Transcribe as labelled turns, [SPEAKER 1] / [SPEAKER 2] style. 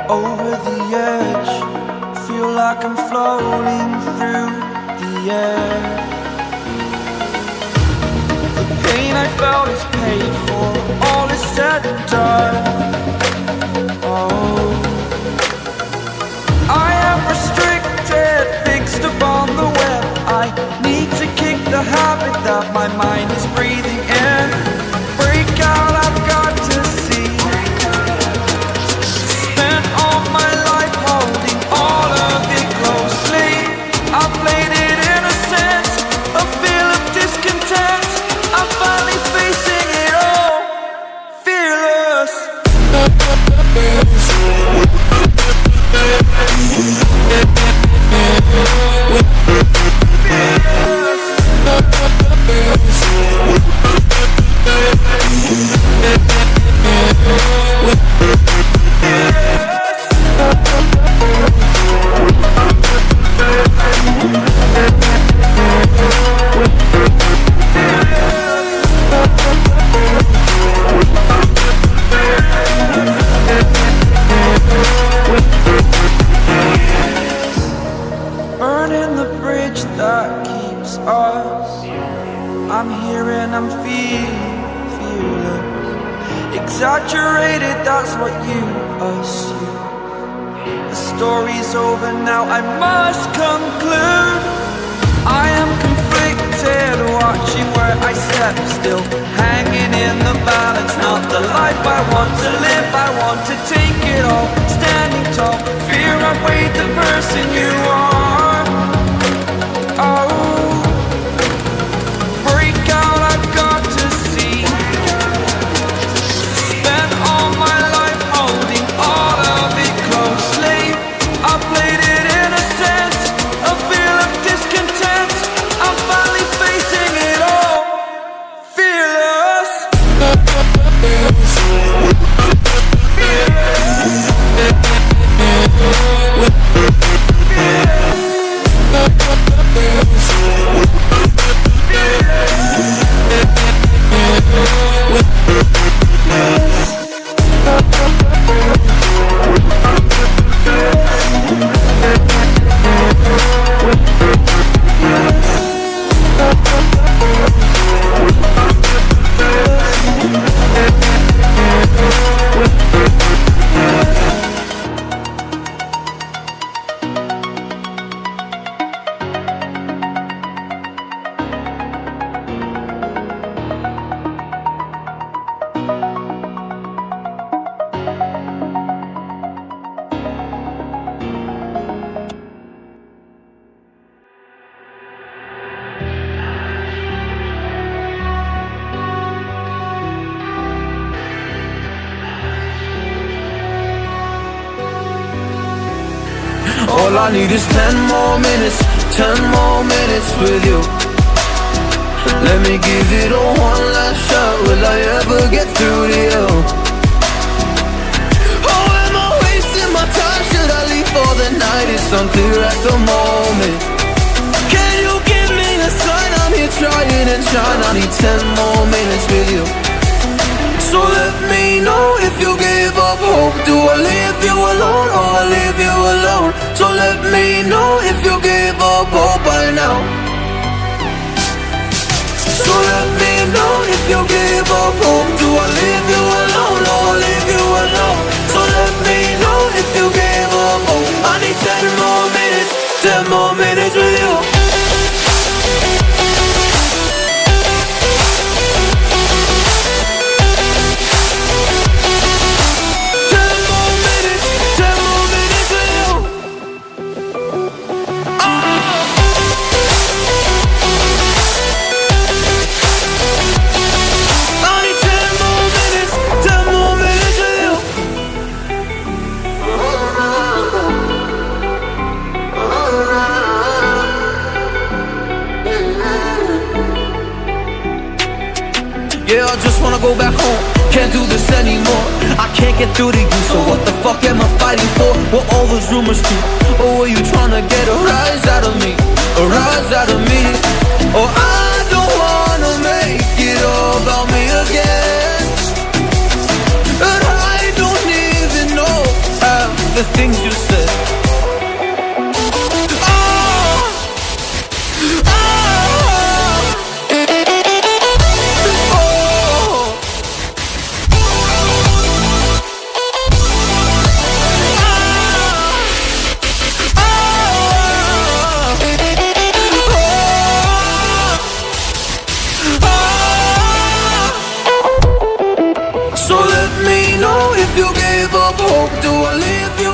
[SPEAKER 1] Over the edge, feel like I'm floating through the air. The pain I felt is paid for, all is said and done. Oh, I am restricted, fixed upon the web. I need to kick the habit that my mind is breathing in. Break out, I've got to see. Spent all my life holding all of it closely. I played it innocent, a feel of discontent. I'm finally facing it all, fearless. Burning the bridge that keeps us. I'm here and I'm feeling fearless. Exaggerated, that's what you assume. The story's over now, I must conclude. I am conflicted, watching where I step still, hanging in the balance. Not the life I want to live, I want to take it all. Standing tall, fear I've weighed the person you are. Oh, break out, I've got to see. Spent all my life holding all of it closely. I played it innocent, a feel of discontent. I'm finally facing it all, fearless.
[SPEAKER 2] All I need is 10 more minutes, 10 more minutes with you. Let me give it a one last shot. Will I ever get through to you? Oh, am I wasting my time? Should I leave for the night? It's unclear at the moment. Can you give me a sign? I'm here trying and trying. I need 10 more minutes with you. So let me know if you give up hope. Do I leave you alone or I leave you alone? So let me know if you give up hope by now. So let me know if you give up hope. Do I leave you alone or I leave you alone? So let me know if you give up hope. I need 10 more minutes, 10 more minutes with you. Yeah, I just wanna go back home. can't do this anymore. I can't get through to you, so what the fuck am I fighting for? Were all those rumors true? Or were you trying to get a rise out of me? A rise out of me? Oh, I don't wanna make it all about me again, and I don't even know half the things you said. So let me know if you gave up hope. Do I leave you